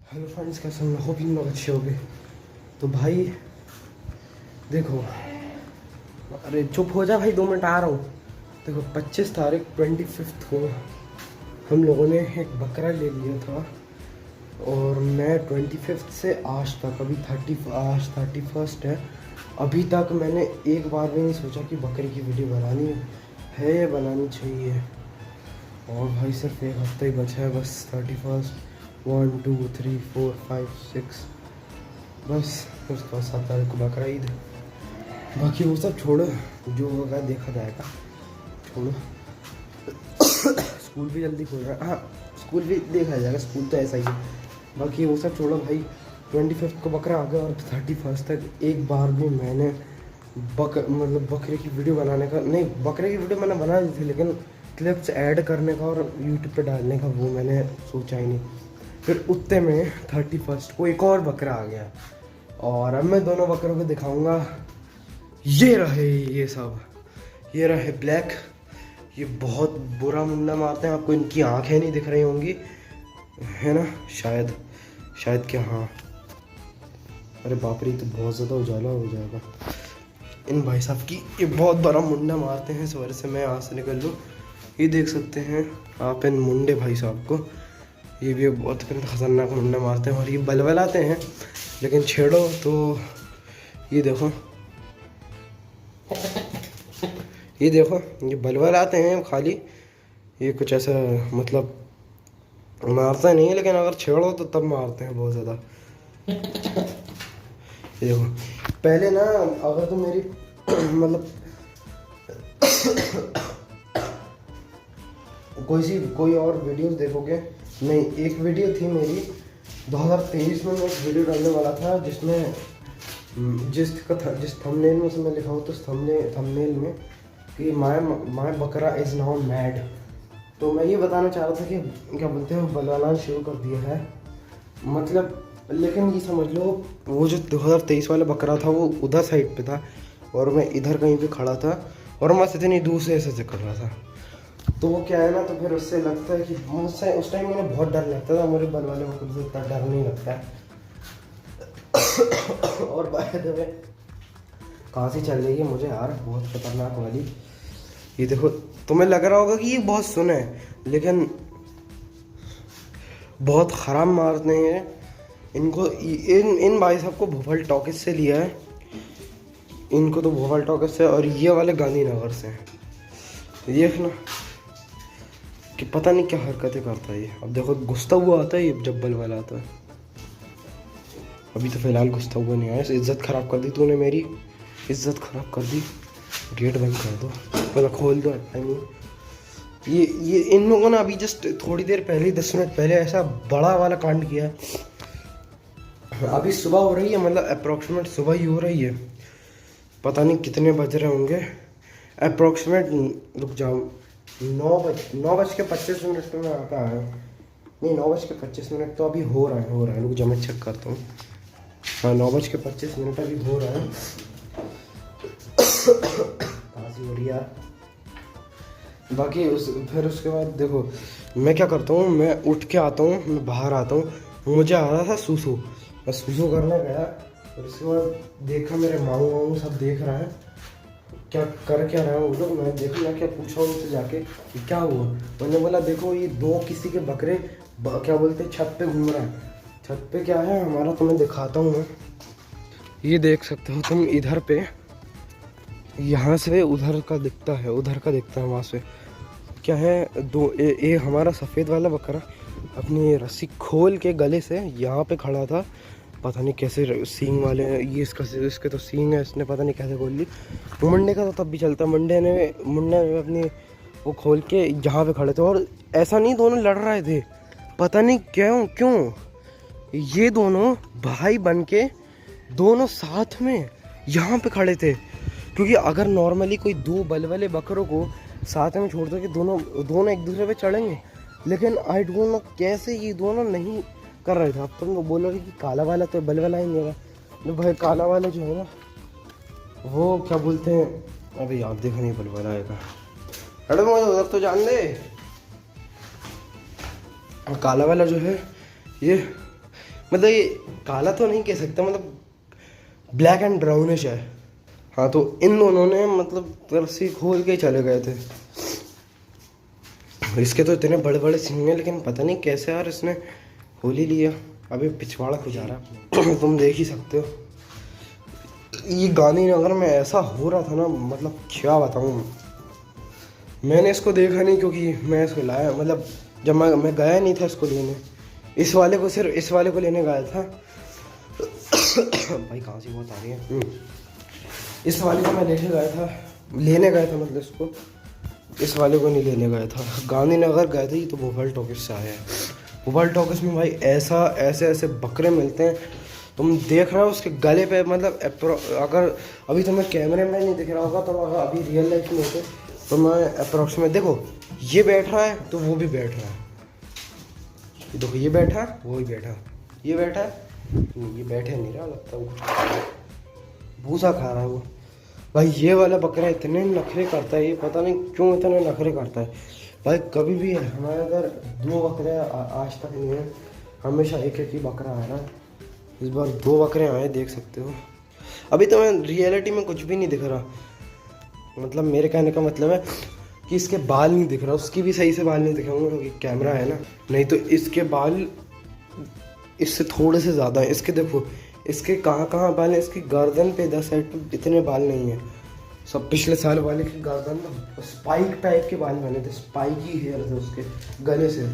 Hello friends, कैसे हैं? Hope इन लोग अच्छे हो गए। तो भाई देखो, अरे चुप हो जा भाई, 2 मिनट आ रहा हूँ। देखो 25 तारीख 25 को हम लोगों ने एक बकरा ले लिया था और मैं 25 से आज तक, अभी आज 31 है, अभी तक मैंने एक बार भी नहीं सोचा कि बकरी की वीडियो बनानी है या बनानी चाहिए। और भाई सिर्फ एक हफ्ता ही बचा है बस। 31, 1 2 3 4 5 6, बस उसके बाद 7 तारीख को बकरा ईद। बाकी वो सब छोड़ो, जो होगा देखा जाएगा, छोड़ो। स्कूल भी जल्दी खुल रहा है, हाँ स्कूल भी देखा जाएगा, स्कूल तो ऐसा ही है। बाकी वो सब छोड़ो भाई, 25 को बकरा आ गया और 31 तक एक बार भी मैंने बकरे की वीडियो बनाने का नहीं, बकरे की वीडियो मैंने बना दी थी, लेकिन क्लिप्स ऐड करने का और यूट्यूब पे डालने का वो मैंने सोचा ही नहीं। फिर उतने में 31 को एक और बकरा आ गया और अब मैं दोनों बकरों को दिखाऊंगा। ये रहे, ये रहे ब्लैक। ये बहुत बुरा मुंडा मारते हैं, आपको इनकी आंखें नहीं दिख रही होंगी, है ना? शायद क्या, हाँ। अरे बाप रे, तो बहुत ज़्यादा उजाला हो जाएगा। इन भाई साहब की ये बहुत बड़ा मुंडा मारते हैं, इस वजह से मैं यहाँ से निकल लूँ। ये देख सकते हैं आप इन मुंडे भाई साहब को, ये भी बहुत खतरनाक मुंडा मारते हैं और ये बलबलाते हैं, लेकिन छेड़ो तो ये देखो, ये बलबलाते हैं खाली। ये कुछ ऐसा मतलब मारता नहीं है, लेकिन अगर छेड़ो तो तब मारते हैं बहुत ज़्यादा। ये देखो, पहले ना अगर तो मेरी मतलब कोई और वीडियोस देखोगे, नहीं, एक वीडियो थी मेरी 2023 में, मैं एक वीडियो डालने वाला था जिसमें जिस थंबनेल में उसमें लिखा हो, तो थंबनेल में कि माय बकरा इज़ नाउ मैड। तो मैं ये बताना चाह रहा था कि क्या बोलते हैं, बलवाना शुरू कर दिया है मतलब। लेकिन ये समझ लो, वो जो 2023 वाला बकरा था वो उधर साइड पे था और मैं इधर कहीं पे खड़ा था और मैं इतनी दूर से ऐसे कर रहा था। तो वो क्या है ना, तो फिर उससे लगता है कि मुझसे उस टाइम मुझे बहुत डर लगता था, मुझे बल वाले बकरे से इतना डर नहीं लगता है। और बाय द वे, खांसी चल रही है मुझे यार, बहुत खतरनाक वाली। ये देखो, तुम्हें लग रहा होगा कि ये बहुत सुन है, लेकिन बहुत ख़राब मारते हैं इनको। इन भाई साहब को भोपाल टॉकीज से लिया है, इनको तो भोपाल टॉकीज से, और ये वाले गांधीनगर से हैं। देखना कि पता नहीं क्या हरकतें करता है ये। अब देखो, गुस्सा हुआ आता है ये जब बल वाला आता है। अभी तो फिलहाल गुस्सा हुआ नहीं आया। इज्जत ख़राब कर दी तूने, मेरी इज्जत ख़राब कर दी। गेट बंद कर दो, मतलब खोल दो। आई मीन ये इन लोगों ने अभी जस्ट थोड़ी देर पहले, 10 मिनट पहले ऐसा बड़ा वाला कांड किया है। अभी सुबह हो रही है, मतलब अप्रॉक्सीमेट सुबह ही हो रही है, पता नहीं कितने बज रहे होंगे अप्रॉक्सीमेट। रुक जाओ, 9:25 पे मैं यहाँ पे आया हूँ। नहीं, 9:25 तो अभी हो रहा है। रुक जाओ, मैं चेक करता हूँ। हाँ, 9:25 अभी हो रहा है। खांसी हो रही है यार। बाकी फिर उसके बाद देखो, मैं क्या करता हूँ, मैं उठ के आता हूँ, मैं बाहर आता हूँ, मुझे आ रहा था सूसू, मैं सूसू करने गया। और उसके बाद देखा मेरे मामू सब देख रहा है, क्या रहा है वो लोग। मैं देखा, मैं क्या पूछा उनसे जाके कि क्या हुआ। मैंने बोला देखो, ये 2 किसी के बकरे क्या बोलते हैं, छत पे घूम रहा है। छत पे क्या है हमारा, तुम्हें दिखाता हूँ मैं। ये देख सकते हो तुम, इधर पे, यहाँ से उधर का दिखता है, वहाँ से क्या है, हमारा सफ़ेद वाला बकरा अपनी रस्सी खोल के गले से यहाँ पे खड़ा था। पता नहीं कैसे सींग वाले हैं ये, इसके तो सींग है, इसने पता नहीं कैसे खोल ली। मुंडे का तो तब भी चलता, मुंडे ने अपनी वो खोल के यहाँ पे खड़े थे। और ऐसा नहीं दोनों लड़ रहे थे, पता नहीं क्यों ये दोनों भाई बन के दोनों साथ में यहाँ पे खड़े थे। क्योंकि अगर नॉर्मली कोई 2 बल वाले बकरों को साथ में छोड़ दो कि दोनों एक दूसरे पे चढ़ेंगे, लेकिन आई डोंट नो कैसे ये दोनों नहीं कर रहे थे। अब तुम बोलोगे कि काला वाला तो बल वाला ही नहीं है। तो भाई काला वाला जो है ना, वो क्या बोलते हैं, अभी आप देखो, नहीं बल वाला आएगा। अरे मुझे उधर तो जान दे। काला वाला जो है ये मतलब ये काला तो नहीं कह सकता, मतलब ब्लैक एंड ब्राउनिश है। हाँ तो इन दोनों ने मतलब रस्सी खोल के चले गए थे। इसके तो इतने बड़े बड़े सींग हैं, लेकिन पता नहीं कैसे यार इसने खोल ही लिया। अभी पिछवाड़ा खुजा रहा है तुम देख ही सकते हो। ये गांधीनगर में ऐसा हो रहा था ना, मतलब क्या बताऊँ। मैंने इसको देखा नहीं क्योंकि मैं इसको लाया, मतलब जब मैं गया नहीं था इसको लेने। इस वाले को सिर्फ इस वाले को लेने गया था। भाई कहाँ से बहुत आ रही है। इस वाले को मैं लेने गया था मतलब इसको। इस वाले को नहीं लेने गया था, गांधीनगर गए थे। ये तो भोपाल टॉकीज से आया है। भोपाल टॉकीज में भाई ऐसे बकरे मिलते हैं। तुम देख रहे हो उसके गले पे, मतलब अगर अभी तुम्हें कैमरे में नहीं दिख रहा होगा तो अगर अभी रियल लाइफ में होते तो मैं अप्रॉक्सीमेट, देखो ये बैठ रहा है तो वो भी बैठ रहा है। देखो ये बैठा है, वो भी बैठा, ये बैठा है, ये बैठे नहीं रहा, लगता वो भूसा खा रहा है वो। भाई ये वाला बकरा इतने नखरे करता है, ये पता नहीं क्यों इतने नखरे करता है। भाई कभी भी है हमारे अगर 2 बकरे आज तक नहीं है, हमेशा एक ही बकरा आ रहा है। इस बार 2 बकरे आए, देख सकते हो। अभी तो मैं रियलिटी में कुछ भी नहीं दिख रहा, मतलब मेरे कहने का मतलब है कि इसके बाल नहीं दिख रहा। उसकी भी सही से बाल नहीं दिख रहा क्योंकि कैमरा है ना, नहीं तो इसके बाल इससे थोड़े से ज़्यादा है। इसके देखो, इसके कहाँ बाल है। इसकी गर्दन पे इधर साइड पे इतने बाल नहीं है। सब पिछले साल वाले की गर्दन में स्पाइक टाइप के बाल बने थे, स्पाइकी हेयर थे उसके गले से।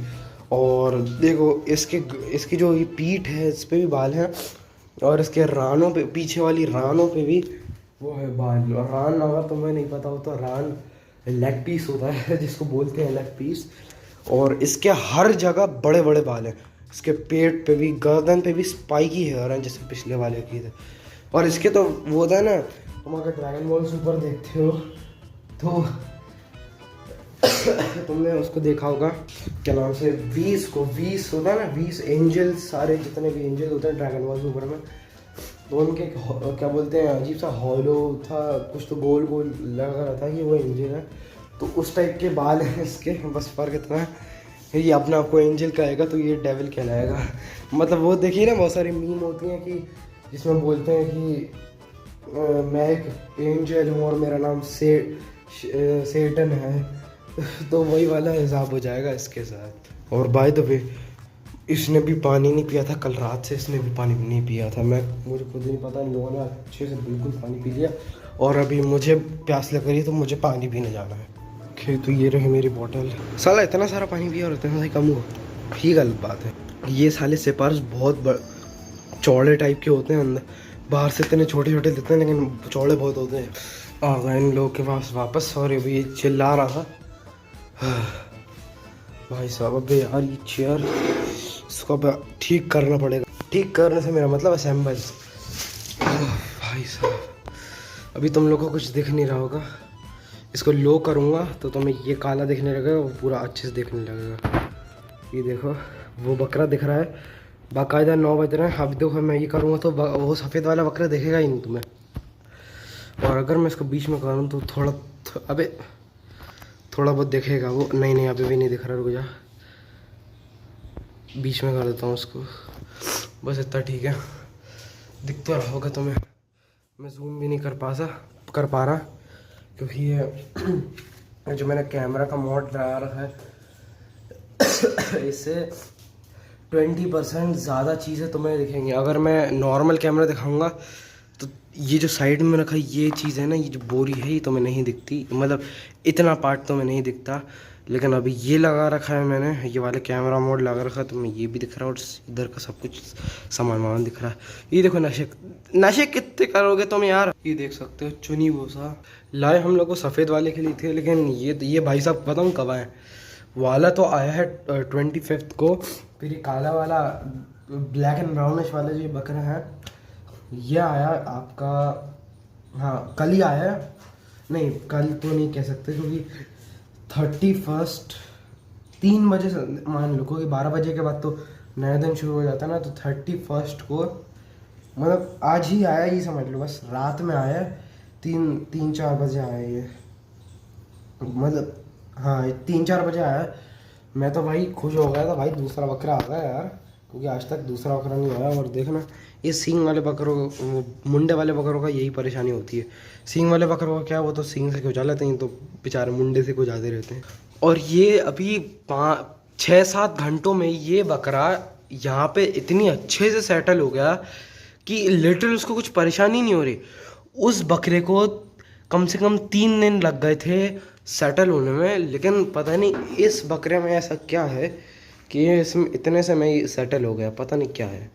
और देखो इसकी जो ये पीठ है इस पे भी बाल हैं, और इसके रानों पे, पीछे वाली रानों पे भी वो है बाल। रान अगर तुम्हें नहीं पता हो तो रान लेग पीस होता है जिसको बोलते हैं लेग पीस। और इसके हर जगह बड़े बड़े बाल हैं। इसके पेट पे भी, गर्दन पे भी स्पाइकी हेयर हैं जैसे पिछले वाले की थे। और इसके तो वो होता है ना, तुम अगर ड्रैगन बॉल सुपर देखते हो तो तुमने उसको देखा होगा, क्या नाम से, 20 होता है ना, 20 एंजल, सारे जितने भी एंजल होते हैं ड्रैगन बॉल सुपर में, तो उनके क्या बोलते हैं, अजीब सा हॉलो था कुछ, तो गोल गोल लगा रहा था कि वो एंजल है। तो उस टाइप के बाल हैं इसके, बस फर्क इतना है ये अपने आप को एंजल कहेगा तो ये डेविल कहलाएगा। मतलब वो देखिए ना, बहुत सारी मीम होती हैं कि जिसमें बोलते हैं कि मैं एक एंजल हूँ और मेरा नाम सेटन है। तो वही वाला हिसाब हो जाएगा इसके साथ। और बाय द वे इसने भी पानी नहीं पिया था कल रात से, इसने भी पानी नहीं पिया था। मुझे खुद नहीं पता, इन लोगों ने अच्छे से बिल्कुल पानी पी लिया। और अभी मुझे प्यास लग रही है तो मुझे पानी पीने जाना है। ओके, तो ये रही मेरी बोतल। साला इतना सारा पानी पिया और इतना कम हुआ, ही गलत बात है। ये साले सेपार्स बहुत चौड़े टाइप के होते हैं, अंदर बाहर से इतने छोटे छोटे दिखते हैं लेकिन चौड़े बहुत होते हैं। आ गए इन लोगों के पास वापस। और अभी ये चिल्ला रहा था भाई साहब। अबे यार ये चेयर इसको अब ठीक करना पड़ेगा। ठीक करने से मेरा मतलब असेंबल। भाई साहब अभी तुम लोग को कुछ दिख नहीं रहा होगा, इसको लो करूँगा तो तुम्हें ये काला दिखने लगेगा, वो पूरा अच्छे से दिखने लगेगा। ये देखो वो बकरा दिख रहा है बाकायदा, 9 बज रहे हैं। अब देखो मैं ये करूँगा तो वो सफ़ेद वाला बकरा दिखेगा ही नहीं तुम्हें। और अगर मैं इसको बीच में करूँ तो थोड़ा बहुत दिखेगा वो। नहीं अभी भी नहीं दिख रहा, रुक जा, बीच में कर देता हूँ उसको, बस इतना ठीक है। दिख तो रहा होगा तुम्हें, मैं जूम भी नहीं कर पा रहा क्योंकि ये जो मैंने कैमरा का मोड लगा रखा है इससे 20% ज़्यादा चीज़ें तुम्हें दिखेंगी। अगर मैं नॉर्मल कैमरा दिखाऊंगा तो ये जो साइड में रखा ये चीज़ है ना, ये जो बोरी है, ये तुम्हें नहीं दिखती, मतलब इतना पार्ट तुम्हें नहीं दिखता। लेकिन अभी ये लगा रखा है मैंने, ये वाला कैमरा मोड लगा रखा है तो मैं ये भी दिख रहा है और इधर का सब कुछ सामान दिख रहा है। ये देखो नशे कितने करोगे तुम यार। ये देख सकते हो चुनी भूसा लाए हम लोग को सफ़ेद वाले के लिए थे, लेकिन ये भाई साहब पता हूँ कब आए। वाला तो आया है 25 को, फिर ये काला वाला ब्लैक एंड ब्राउनिश वाला जो बकरा है ये आया आपका, हाँ कल ही आया है। नहीं कल तो नहीं कह सकते क्योंकि 31 3 बजे से मान लो, क्योंकि 12 बजे के बाद तो नया दिन शुरू हो जाता है ना। तो 31 को मतलब आज ही आया, ये समझ लो, बस रात में आया, 3-4 बजे आया ये, मतलब हाँ 3-4 बजे आया। मैं तो भाई खुश हो गया था भाई, दूसरा बकरा आ गया यार, क्योंकि आज तक दूसरा बकरा नहीं आया। और देखना ये सींग वाले बकरों, मुंडे वाले बकरों का यही परेशानी होती है। सींग वाले बकरों का क्या, वो तो सींग से गुजा लेते हैं, तो बेचारे मुंडे से गुजाते रहते हैं। और ये अभी 6-7 घंटों में ये बकरा यहाँ पे इतनी अच्छे से सेटल हो गया कि लिटरल उसको कुछ परेशानी नहीं हो रही। उस बकरे को कम से कम 3 दिन लग गए थे सेटल होने में, लेकिन पता नहीं इस बकरे में ऐसा क्या है कि ये इसमें इतने से में ही सेटल हो गया। पता नहीं क्या है,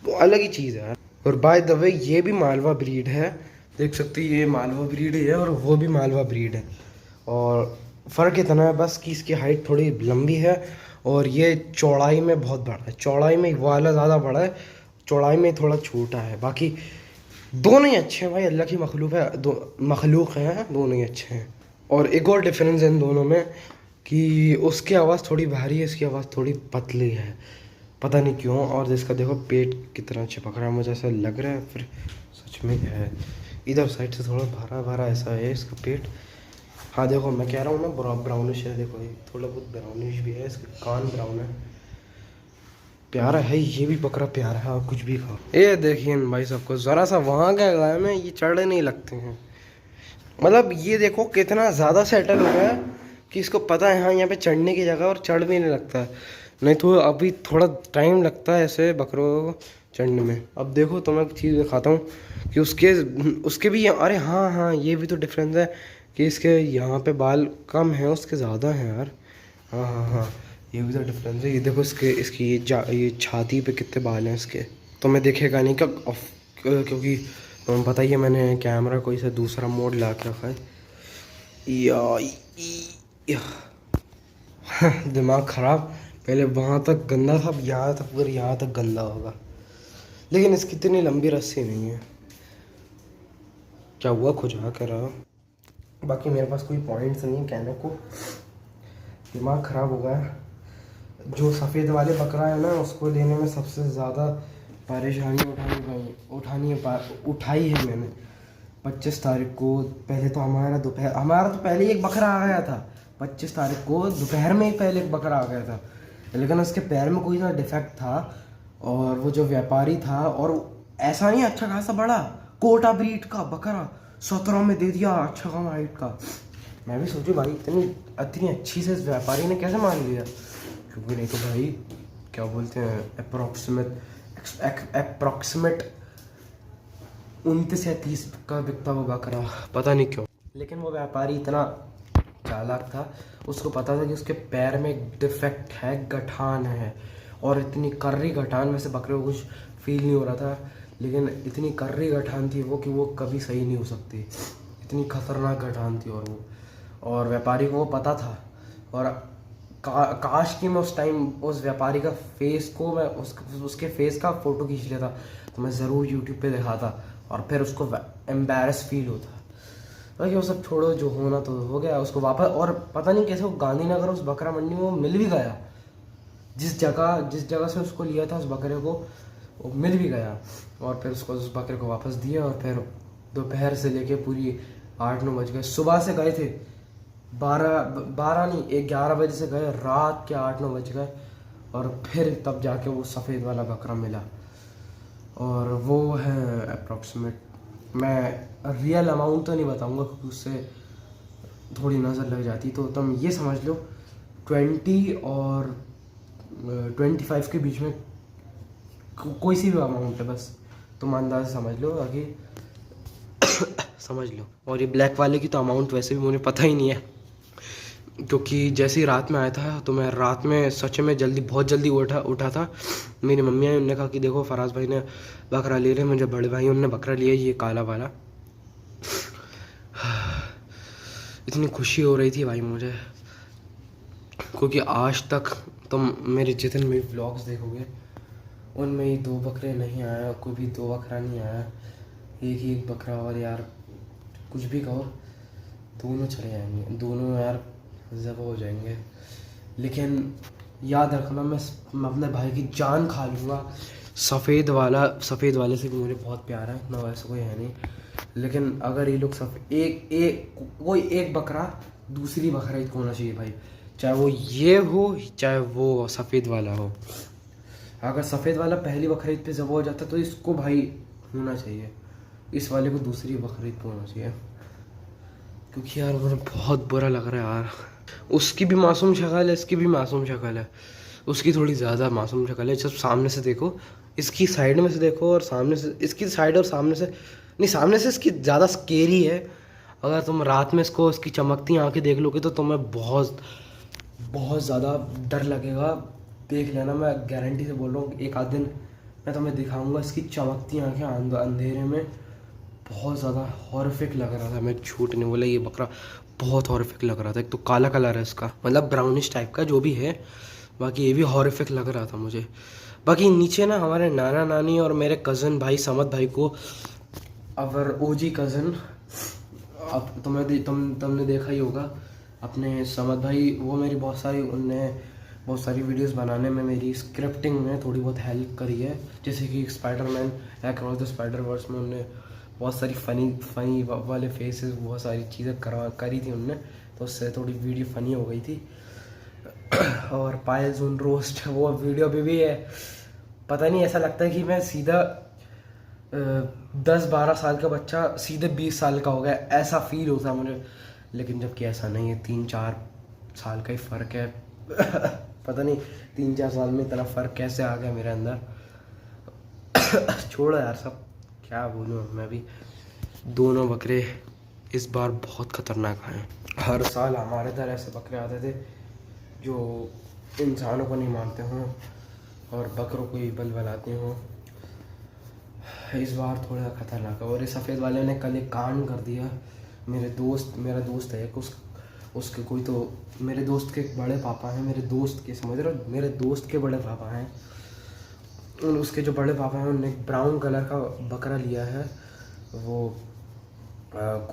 वो अलग ही चीज़ है यार। और बाय द वे ये भी मालवा ब्रीड है, देख सकते हैं, ये मालवा ब्रीड है और वो भी मालवा ब्रीड है। और फ़र्क इतना है बस कि इसकी हाइट थोड़ी लंबी है और ये चौड़ाई में बहुत बड़ा है। चौड़ाई में वाला ज़्यादा बड़ा है, चौड़ाई में थोड़ा छोटा है। बाकी दोनों ही अच्छे हैं भाई, अल्लाह की मखलूक है, मखलूक हैं, दोनों ही अच्छे हैं। और एक और डिफरेंस है इन दोनों में कि उसकी आवाज़ थोड़ी भारी है, इसकी आवाज़ थोड़ी पतली है, पता नहीं क्यों। और इसका देखो पेट कितना चिपक रहा है, मुझे ऐसा लग रहा है, फिर सच में है। इधर साइड से थोड़ा भरा भरा ऐसा है इसका पेट। हाँ देखो मैं कह रहा हूँ ना ब्राउनिश है, देखो ये थोड़ा बहुत ब्राउनिश भी है, इसके कान ब्राउन है। प्यारा है ये भी बकरा, प्यारा है, आप कुछ भी खाओ। ये देखिए भाई सबको ज़रा सा वहाँ क्या गाय में ये चढ़े नहीं लगते हैं। मतलब ये देखो कितना ज़्यादा सेटल हो गया कि इसको पता है हाँ यहाँ पे चढ़ने की जगह, और चढ़ भी नहीं लगता है। नहीं तो अभी थोड़ा टाइम लगता है ऐसे बकरों को चढ़ने में। अब देखो तो मैं एक चीज़ दिखाता हूँ कि उसके भी, अरे हाँ हाँ ये भी तो डिफरेंस है कि इसके यहाँ पे बाल कम हैं, उसके ज़्यादा हैं यार। हाँ हाँ हाँ ये भी तो डिफरेंस है। ये देखो इसकी ये छाती पे कितने बाल हैं इसके। तो मैं देखेगा नहीं कब क्योंकि तुम्हें पता ही है मैंने कैमरा कोई सा दूसरा मोड ला के रखा है। दिमाग ख़राब, पहले वहाँ तक गंदा था, अब यहाँ तक, फिर यहाँ तक गंदा होगा। लेकिन इसकी इतनी लंबी रस्सी नहीं है। क्या हुआ, खुजा कर रहा। बाकी मेरे पास कोई पॉइंट्स नहीं है कहने को, दिमाग ख़राब हो गया। जो सफ़ेद वाले बकरा है ना, उसको लेने में सबसे ज़्यादा परेशानी उठाई है मैंने। 25 तारीख को पहले तो हमारा तो पहले ही एक बकरा आ गया था। 25 तारीख को दोपहर में ही पहले एक बकरा आ गया था, लेकिन उसके पैर में कोई सा डिफेक्ट था। और वो जो व्यापारी था, और ऐसा नहीं अच्छा खासा बड़ा कोटा ब्रीड का बकरा 17 में दे दिया, अच्छा खासा हाइट का। मैं भी सोचूं भाई इतनी अच्छी से इस व्यापारी ने कैसे मान लिया, क्योंकि नहीं तो भाई क्या बोलते हैं अप्रॉक्सीमेट 29 या 30 का बिकता वो बकरा, पता नहीं क्यों। लेकिन वो व्यापारी इतना चालाक था, उसको पता था कि उसके पैर में एक डिफेक्ट है, गठान है। और इतनी कर्री गठान, वैसे बकरे को कुछ फील नहीं हो रहा था, लेकिन इतनी कर्री गठान थी वो कि वो कभी सही नहीं हो सकती, इतनी खतरनाक गठान थी। और व्यापारी को वो पता था। और काश कि मैं उस टाइम उस व्यापारी का फेस को, मैं उसके फेस का फ़ोटो खींच लेता तो मैं ज़रूर यूट्यूब पे दिखाता, और फिर उसको एम्बैरस फील होता। बाकी वो सब छोड़ो, जो होना तो हो गया। उसको वापस, और पता नहीं कैसे वो गांधीनगर उस बकरा मंडी में वो मिल भी गया, जिस जगह से उसको लिया था उस बकरे को, वो मिल भी गया। और फिर उसको उस बकरे को वापस दिया। और फिर दोपहर से लेके पूरी 8-9 बज गए। सुबह से गए थे 12 नहीं 11 बजे से गए, रात के 8-9 बज गए। और फिर तब जाके वो सफ़ेद वाला बकरा मिला। और वो है अप्रॉक्सीमेट, मैं रियल अमाउंट तो नहीं बताऊंगा क्योंकि उससे थोड़ी नज़र लग जाती, तो तुम ये समझ लो 20 और 25 के बीच में कोई सी भी अमाउंट है, बस तुम अंदाज़ समझ लो, आगे समझ लो। और ये ब्लैक वाले की तो अमाउंट वैसे भी मुझे पता ही नहीं है, क्योंकि जैसे ही रात में आया था तो मैं रात में सच में बहुत जल्दी उठा था। मेरी मम्मी आई, उन्होंने कहा कि देखो फराज भाई ने बकरा ले रहे। मुझे बड़े भाई उन्होंने बकरा लिया, ये काला वाला। इतनी खुशी हो रही थी भाई मुझे, क्योंकि आज तक तुम मेरे जितने भी व्लॉग्स देखोगे उनमें ही 2 बकरे नहीं आया, कोई भी 2 बकरा नहीं आया, एक ही एक बकरा। और यार कुछ भी कहो, दोनों चले जाएंगे, दोनों यार ज़बह हो जाएंगे। लेकिन याद रखना, मैं अपने भाई की जान खा लूँगा। सफ़ेद वाले से भी मुझे बहुत प्यार है, ना वैसे कोई है नहीं। लेकिन अगर ये लोग कोई एक बकरा दूसरी बकरा ही होना चाहिए भाई, चाहे वो ये हो चाहे वो सफ़ेद वाला हो। अगर सफ़ेद वाला पहली बकरीद पे ज़बह हो जाता तो इसको भाई होना चाहिए, इस वाले को दूसरी बकरीद पे होना चाहिए। क्योंकि यार मुझे बहुत बुरा लग रहा है यार। उसकी भी मासूम शक्ल है, इसकी भी मासूम शक्ल है, उसकी थोड़ी ज़्यादा मासूम शक्ल है। जब सामने से देखो, इसकी साइड में से देखो और सामने से, इसकी साइड और सामने से नहीं, सामने से इसकी ज़्यादा स्केरी है। अगर तुम रात में इसको, इसकी चमकती आंखें देख लोगे तो तुम्हें बहुत बहुत ज़्यादा डर लगेगा। देख लेना, मैं गारंटी से बोल रहा हूँ, एक आध दिन मैं तुम्हें दिखाऊंगा इसकी चमकती आंखें अंधेरे में। बहुत ज़्यादा हॉरिफिक लग रहा था, मैं झूठ नहीं बोला, ये बकरा बहुत हॉरिफिक लग रहा था। एक तो काला कलर है इसका, मतलब ब्राउनिश टाइप का जो भी है, बाकी ये भी हॉरिफिक लग रहा था मुझे। बाकी नीचे ना हमारे नाना नानी और मेरे कज़न भाई समद भाई को, अवर ओजी कज़न, अब तुमने देखा ही होगा अपने समद भाई, वो मेरी बहुत सारी वीडियोस बनाने में, मेरी स्क्रिप्टिंग में थोड़ी बहुत हेल्प करी है। जैसे कि Spiderman across the spider verse में उन्होंने बहुत सारी फ़नी वाले फेसेस, बहुत सारी चीज़ें करी थी उनने, तो उससे थोड़ी वीडियो फ़नी हो गई थी। और पायल जोन रोस्ट, वो वीडियो भी है। पता नहीं, ऐसा लगता है कि मैं सीधा 10-12 साल का बच्चा सीधे 20 साल का हो गया, ऐसा फील होता है मुझे। लेकिन जबकि ऐसा नहीं है, 3-4 साल का ही फ़र्क है। पता नहीं 3-4 साल में इतना फ़र्क कैसे आ गया मेरे अंदर। छोड़ो यार, सब क्या बोलूँ मैं भी। दोनों बकरे इस बार बहुत ख़तरनाक हैं। हर साल हमारे इधर ऐसे बकरे आते थे जो इंसानों को नहीं मानते हों और बकरों को ही बलबलाते हों। इस बार थोड़ा ख़तरनाक है। और इस सफ़ेद वाले ने कल एक कांड कर दिया। मेरा दोस्त है उसके कोई तो, मेरे दोस्त के बड़े पापा हैं, मेरे दोस्त के, समझ रहे हो, मेरे दोस्त के बड़े पापा हैं। उसके जो बड़े पापा हैं उन्होंने एक ब्राउन कलर का बकरा लिया है। वो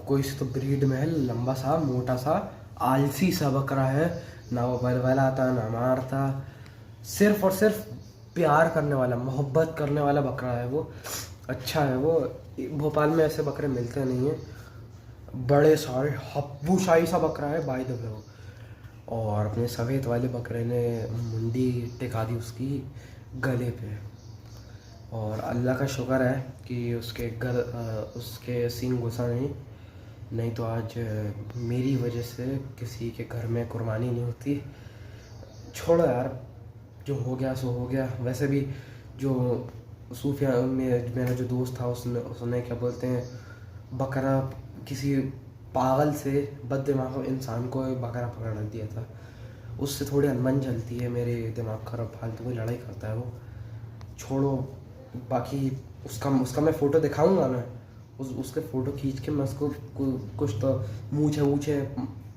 कोई से तो ब्रीड में है, लंबा सा, मोटा सा, आलसी सा बकरा है। ना वो बलबलाता ना मारता, सिर्फ और सिर्फ प्यार करने वाला, मोहब्बत करने वाला बकरा है वो। अच्छा है वो। भोपाल में ऐसे बकरे मिलते नहीं हैं। बड़े सारे हब्बू शाही सा बकरा है बाय द वे वो। और अपने सफ़ेद वाले बकरे ने मुंडी टिका दी उसकी गले पे। और अल्लाह का शुक्र है कि उसके सींग घुसा नहीं तो आज मेरी वजह से किसी के घर में कुर्बानी नहीं होती। छोड़ो यार, जो हो गया सो हो गया। वैसे भी जो सूफिया में मेरा जो दोस्त था उसने क्या बोलते हैं, बकरा किसी पागल से बददिमाग इंसान को बकरा पकड़ दिया था। उससे थोड़ी अनबन चलती है, मेरे दिमाग खराब, फालतू की लड़ाई करता है वो। छोड़ो, बाकी उसका मैं फ़ोटो दिखाऊंगा। मैं उसके फ़ोटो खींच के मैं उसको कुछ तो मूछे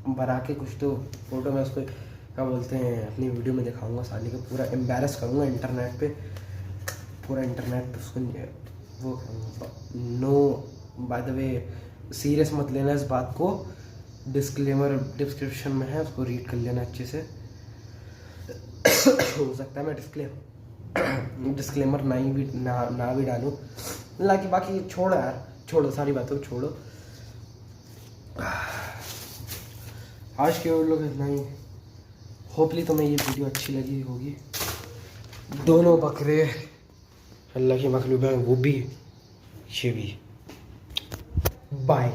बना के कुछ तो फ़ोटो मैं उसको क्या बोलते हैं अपनी वीडियो में दिखाऊंगा। साली को पूरा एम्बैरस करूँगा इंटरनेट पे, पूरा इंटरनेट पे उसको वो करूँगा। No, by the way serious मत लेना इस बात को, डिस्क्लेमर डिस्क्रिप्शन में है, उसको रीड कर लेना अच्छे से। हो सकता है मैं डिस्क्लेमर ना भी डालूँ, लाकि बाकी छोड़ो यार, छोड़ो, सारी बातों को छोड़ो। आज के लोग इतना ही। होपली तुम्हें ये वीडियो अच्छी लगी होगी। दोनों बकरे अल्लाह की मखलूक हैं, वो भी ये भी। बाय।